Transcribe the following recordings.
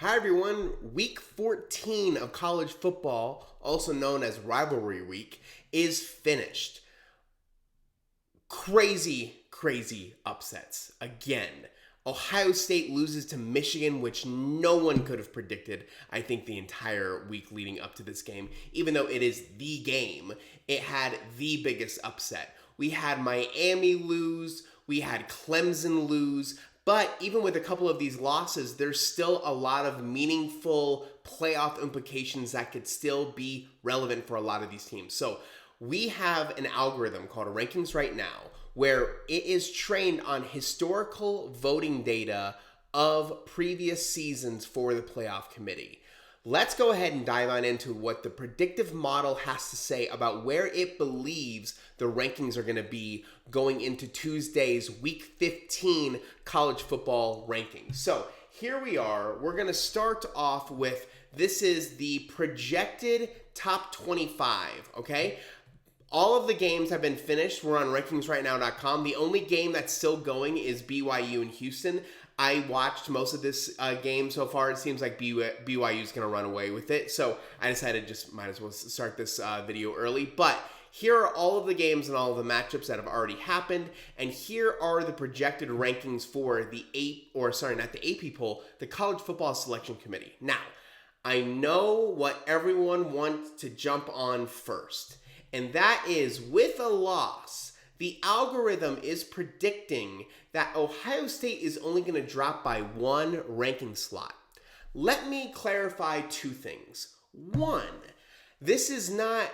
Hi everyone, week 14 of college football, also known as Rivalry Week, is finished. Crazy upsets. Again, Ohio State loses to Michigan, which no one could have predicted, I think, the entire week leading up to this game. Even though it is the game, it had the biggest upset. We had Miami lose, we had Clemson lose, but even with a couple of these losses, there's still a lot of meaningful playoff implications that could still be relevant for a lot of these teams. So we have an algorithm called Rankings right now where it is trained on historical voting data of previous seasons for the playoff committee. Let's go ahead and dive on into what the predictive model has to say about where it believes the rankings are going to be going into Tuesday's Week 15 college football rankings. So here we are. We're going to start off with, this is the projected top 25, okay? All of the games have been finished. We're on rankingsrightnow.com. The only game that's still going is BYU and Houston. I watched most of this game so far. It seems like BYU is going to run away with it. So I decided just might as well start this video early. But here are all of the games and all of the matchups that have already happened. And here are the projected rankings for the AP poll, the College Football Selection Committee. Now, I know what everyone wants to jump on first. And that is, with a loss, the algorithm is predicting that Ohio State is only going to drop by one ranking slot. Let me clarify two things. One, this is not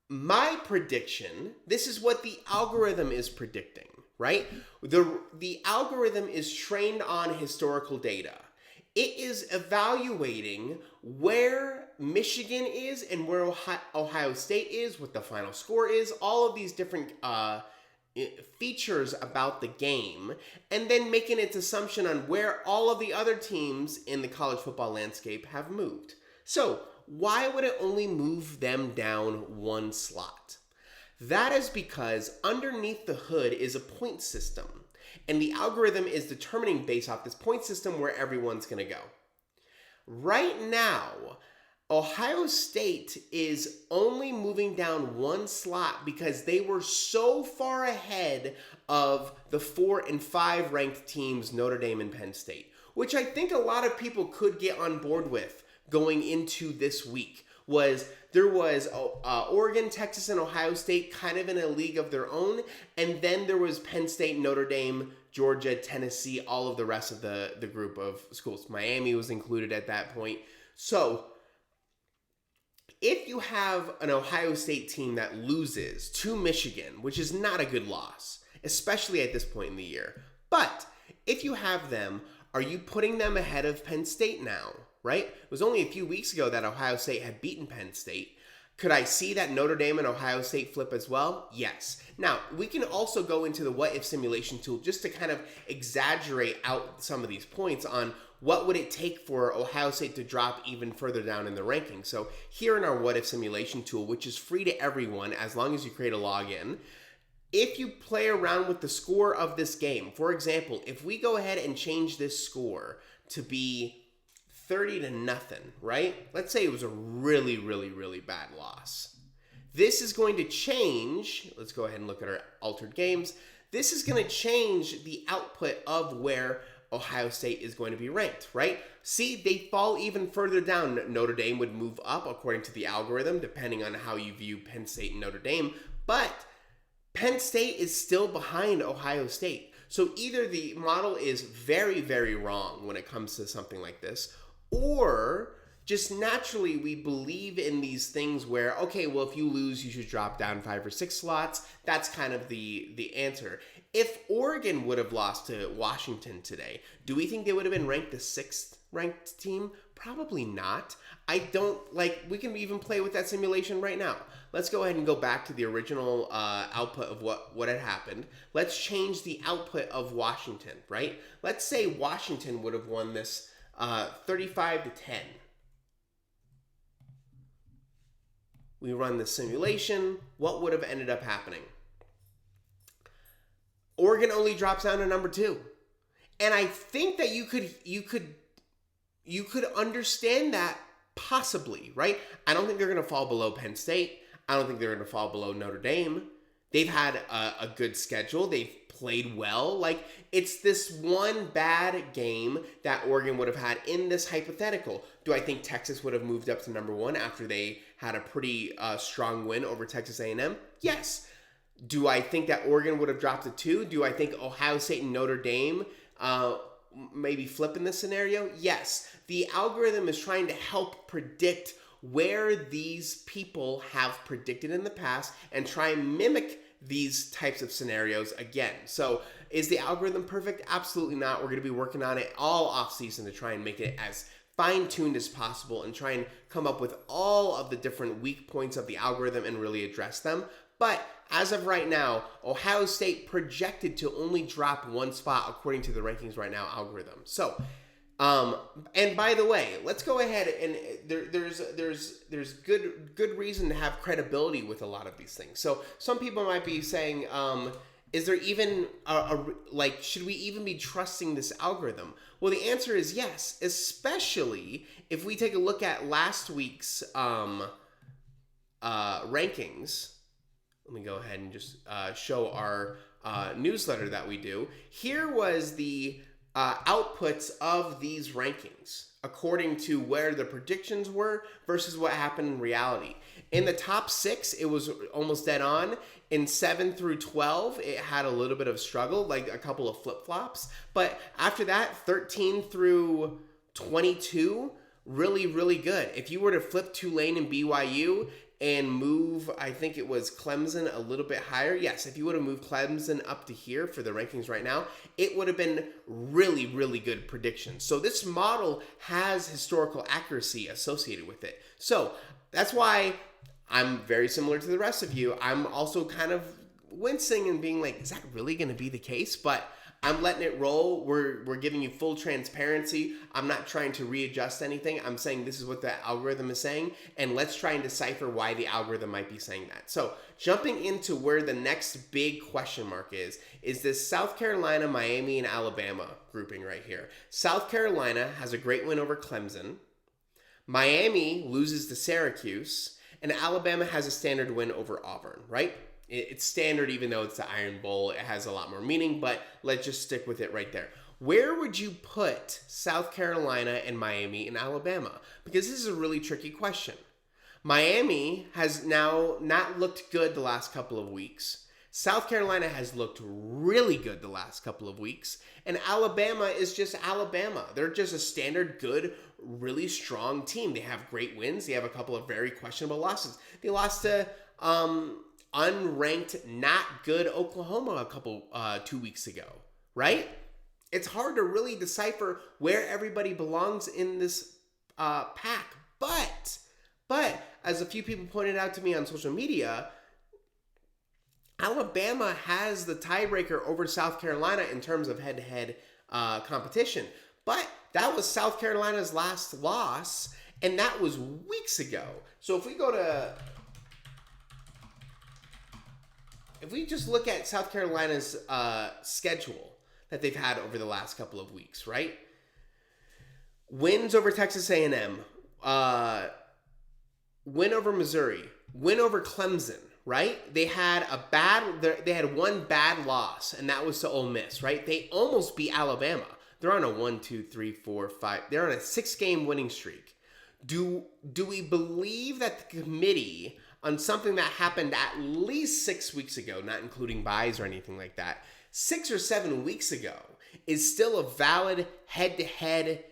my prediction. This is what the algorithm is predicting, right? The algorithm is trained on historical data. It is evaluating where Michigan is and where Ohio State is, what the final score is, all of these different features about the game, and then making its assumption on where all of the other teams in the college football landscape have moved. So why would it only move them down one slot? That is because underneath the hood is a point system. And the algorithm is determining based off this point system where everyone's going to go. Right now, Ohio State is only moving down one slot because they were so far ahead of the 4 and 5 ranked teams, Notre Dame and Penn State, which I think a lot of people could get on board with going into this week. There was Oregon, Texas, and Ohio State kind of in a league of their own, and then there was Penn State, Notre Dame, Georgia, Tennessee, all of the rest of the group of schools. Miami was included at that point. So if you have an Ohio State team that loses to Michigan, which is not a good loss, especially at this point in the year, but if you have them, are you putting them ahead of Penn State now? Right? It was only a few weeks ago that Ohio State had beaten Penn State. Could I see that Notre Dame and Ohio State flip as well? Yes. Now, we can also go into the what-if simulation tool just to kind of exaggerate out some of these points on what would it take for Ohio State to drop even further down in the ranking. So here in our what-if simulation tool, which is free to everyone as long as you create a login, if you play around with the score of this game, for example, if we go ahead and change this score to be 30-0, right? Let's say it was a really bad loss. This is going to change. Let's go ahead and look at our altered games. This is going to change the output of where Ohio State is going to be ranked, right? See, they fall even further down. Notre Dame would move up according to the algorithm, depending on how you view Penn State and Notre Dame. But Penn State is still behind Ohio State. So either the model is very wrong when it comes to something like this, or just naturally we believe in these things where, okay, well, if you lose, you should drop down 5 or 6 slots. That's kind of the answer. If Oregon would have lost to Washington today, do we think they would have been ranked the 6th ranked team? Probably not. We can even play with that simulation right now. Let's go ahead and go back to the original output of what had happened. Let's change the output of Washington, right? Let's say Washington would have won this 35-10. We run the simulation. What would have ended up happening? Oregon only drops down to number 2. And I think that you could you could understand that possibly, right? I don't think they're going to fall below Penn State. I don't think they're going to fall below Notre Dame. They've had a good schedule. They've played well. Like, it's this one bad game that Oregon would have had in this hypothetical. Do I think Texas would have moved up to number one after they had a pretty strong win over Texas A&M? Yes. Do I think that Oregon would have dropped to 2? Do I think Ohio State and Notre Dame maybe flip in this scenario? Yes. The algorithm is trying to help predict where these people have predicted in the past and try and mimic these types of scenarios again. So is the algorithm perfect? Absolutely not. We're going to be working on it all off season to try and make it as fine-tuned as possible and try and come up with all of the different weak points of the algorithm and really address them. But as of right now, Ohio State projected to only drop one spot according to the rankings right now algorithm. So, and by the way, let's go ahead and there's good reason to have credibility with a lot of these things. So some people might be saying, is there even should we even be trusting this algorithm? Well, the answer is yes, especially if we take a look at last week's rankings. Let me go ahead and just show our newsletter that we do. Here was the outputs of these rankings according to where the predictions were versus what happened in reality. In the top 6, it was almost dead on. In 7 through 12, it had a little bit of struggle, like a couple of flip-flops. But after that, 13 through 22, really, really good. If you were to flip Tulane and BYU and move, I think it was Clemson a little bit higher. Yes, if you would have moved Clemson up to here for the rankings right now, it would have been really, really good predictions. So this model has historical accuracy associated with it. So that's why I'm very similar to the rest of you. I'm also kind of wincing and being like, is that really going to be the case? But I'm letting it roll. We're giving you full transparency. I'm not trying to readjust anything. I'm saying this is what the algorithm is saying, and let's try and decipher why the algorithm might be saying that. So jumping into where the next big question mark is this South Carolina, Miami, and Alabama grouping right here. South Carolina has a great win over Clemson. Miami loses to Syracuse, and Alabama has a standard win over Auburn, right? It's standard even though it's the Iron Bowl. It has a lot more meaning, but let's just stick with it right there. Where would you put South Carolina and Miami and Alabama? Because this is a really tricky question. Miami has now not looked good the last couple of weeks. South Carolina has looked really good the last couple of weeks. And Alabama is just Alabama. They're just a standard, good, really strong team. They have great wins. They have a couple of very questionable losses. They lost to unranked, not good Oklahoma a couple 2 weeks ago, right? It's hard to really decipher where everybody belongs in this pack. But as a few people pointed out to me on social media, Alabama has the tiebreaker over South Carolina in terms of head-to-head competition. But that was South Carolina's last loss, and that was weeks ago. So if we just look at South Carolina's schedule that they've had over the last couple of weeks, right? Wins over Texas A&M, win over Missouri, win over Clemson, right? They had one bad loss, and that was to Ole Miss, right? They almost beat Alabama. They're on a 1, 2, 3, 4, 5. They're on a 6-game winning streak. Do we believe that the committee, on something that happened at least 6 weeks ago, not including buys or anything like that, 6 or 7 weeks ago, is still a valid head-to-head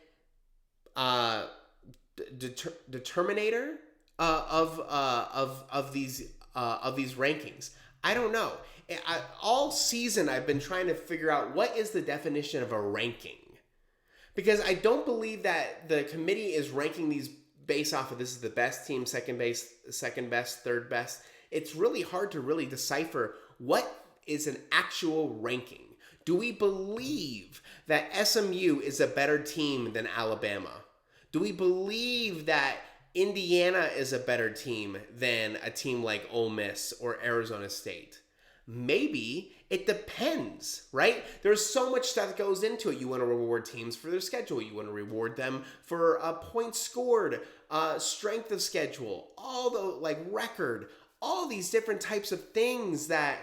determinator of these rankings? I don't know. All season I've been trying to figure out what is the definition of a ranking, because I don't believe that the committee is ranking these based off of this is the best team, second best, third best. It's really hard to really decipher what is an actual ranking. Do we believe that SMU is a better team than Alabama? Do we believe that Indiana is a better team than a team like Ole Miss or Arizona State? Maybe it depends, right? There's so much stuff that goes into it. You want to reward teams for their schedule. You want to reward them for points scored, strength of schedule, all the record, all these different types of things that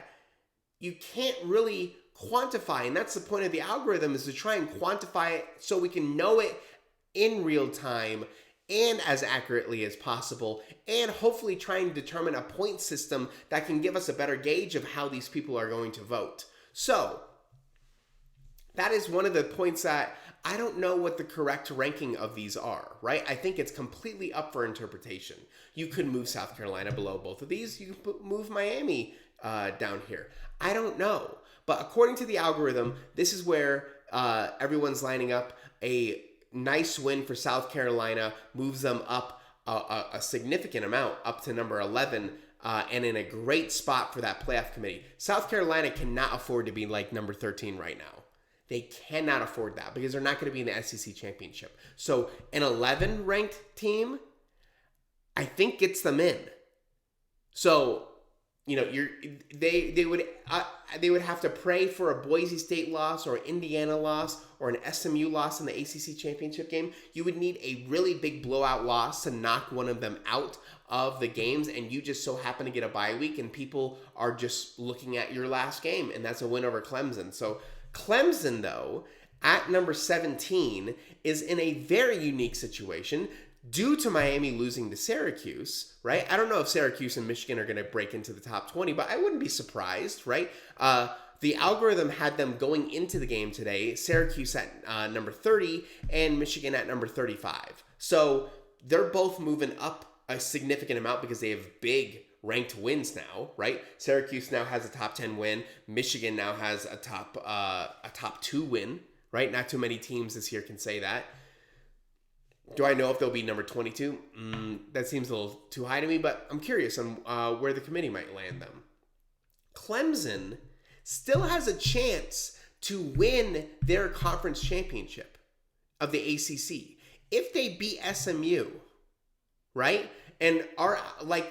you can't really quantify. And that's the point of the algorithm, is to try and quantify it so we can know it in real time and as accurately as possible, and hopefully try and determine a point system that can give us a better gauge of how these people are going to vote. So that is one of the points that I don't know what the correct ranking of these are, right? I think it's completely up for interpretation. You could move South Carolina below both of these. You could move Miami down here. I don't know. But according to the algorithm, this is where everyone's lining up. A nice win for South Carolina moves them up a significant amount, up to number 11, and in a great spot for that playoff committee. South Carolina cannot afford to be like number 13 right now. They cannot afford that because they're not going to be in the SEC championship. So an 11 ranked team, I think, gets them in. So, they would have to pray for a Boise State loss or an Indiana loss or an SMU loss in the ACC championship game. You would need a really big blowout loss to knock one of them out of the games, and you just so happen to get a bye week, and people are just looking at your last game, and that's a win over Clemson. So Clemson, though, at number 17, is in a very unique situation due to Miami losing to Syracuse, right? I don't know if Syracuse and Michigan are going to break into the top 20, but I wouldn't be surprised, right? The algorithm had them going into the game today, Syracuse at number 30 and Michigan at number 35. So they're both moving up a significant amount because they have big ranked wins now, right? Syracuse now has a top 10 win. Michigan now has a top 2 win, right? Not too many teams this year can say that. Do I know if they'll be number 22? That seems a little too high to me, but I'm curious on where the committee might land them. Clemson still has a chance to win their conference championship of the ACC if they beat SMU, right? And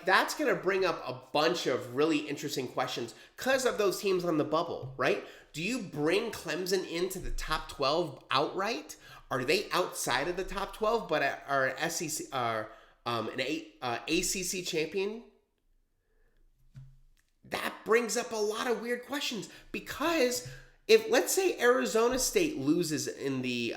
that's going to bring up a bunch of really interesting questions because of those teams on the bubble, right? Do you bring Clemson into the top 12 outright? Are they outside of the top 12 but are an ACC champion? That brings up a lot of weird questions because if, let's say, Arizona State loses in the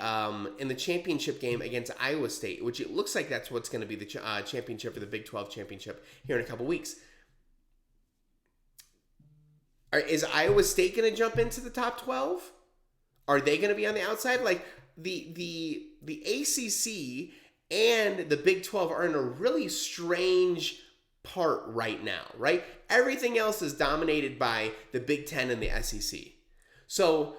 championship game against Iowa State, which it looks like that's what's going to be the championship for the Big 12 championship here in a couple weeks, is Iowa State going to jump into the top 12? Are they going to be on the outside? Like the ACC and the Big 12 are in a really strange part right now, right? Everything else is dominated by the Big 10 and the SEC. So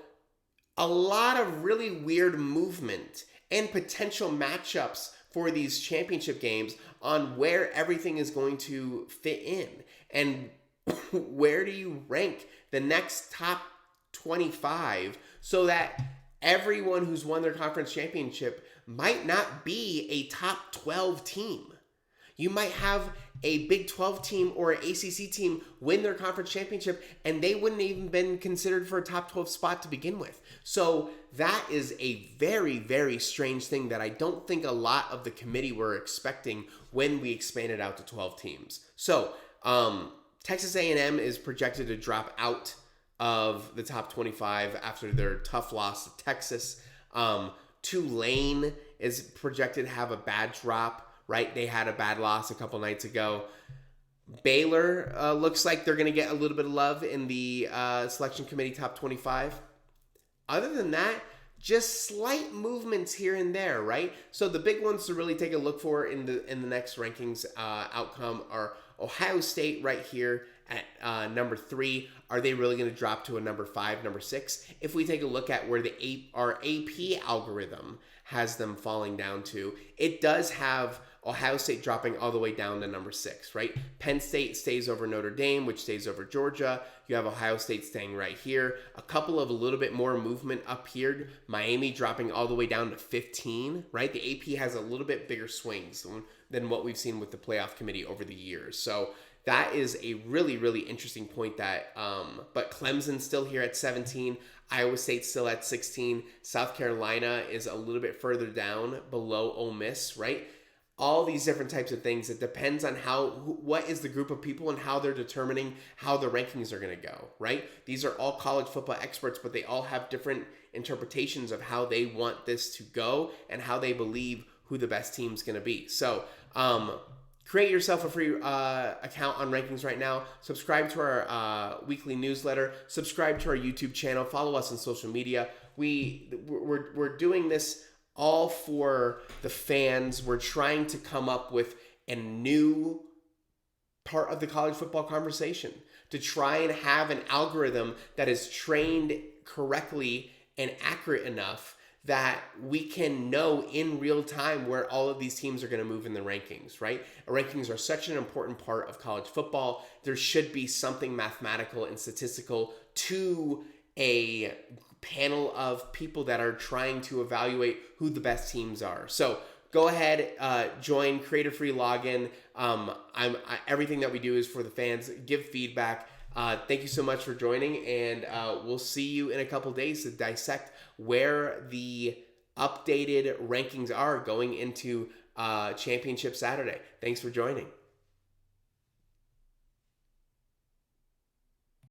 a lot of really weird movement and potential matchups for these championship games on where everything is going to fit in. And where do you rank the next top 25 so that everyone who's won their conference championship might not be a top 12 team? You might have a Big 12 team or an ACC team win their conference championship and they wouldn't even been considered for a top 12 spot to begin with. So that is a very, very strange thing that I don't think a lot of the committee were expecting when we expanded out to 12 teams. So Texas A&M is projected to drop out of the top 25 after their tough loss to Texas. Tulane is projected to have a bad drop. Right, they had a bad loss a couple nights ago. Baylor looks like they're going to get a little bit of love in the selection committee top 25. Other than that, just slight movements here and there, right? So the big ones to really take a look for in the next rankings outcome are Ohio State right here at number 3. Are they really going to drop to a number 5, number 6? If we take a look at where our AP algorithm has them falling down to, it does have Ohio State dropping all the way down to number 6, right? Penn State stays over Notre Dame, which stays over Georgia. You have Ohio State staying right here. A couple of a little bit more movement up here. Miami dropping all the way down to 15, right? The AP has a little bit bigger swings than what we've seen with the playoff committee over the years. So that is a really, really interesting point that, but Clemson's still here at 17. Iowa State's still at 16. South Carolina is a little bit further down below Ole Miss, right? All these different types of things. It depends on what is the group of people and how they're determining how the rankings are going to go, right? These are all college football experts, but they all have different interpretations of how they want this to go and how they believe who the best team's going to be. So, create yourself a free account on Rankings right now. Subscribe to our weekly newsletter. Subscribe to our YouTube channel. Follow us on social media. We're doing this all for the fans. We're trying to come up with a new part of the college football conversation to try and have an algorithm that is trained correctly and accurate enough that we can know in real time where all of these teams are going to move in the rankings, right? Rankings are such an important part of college football. There should be something mathematical and statistical to a panel of people that are trying to evaluate who the best teams are. So go ahead, join, create a free login. Everything that we do is for the fans. Give feedback. Thank you so much for joining, and we'll see you in a couple days to dissect where the updated rankings are going into Championship Saturday. Thanks for joining.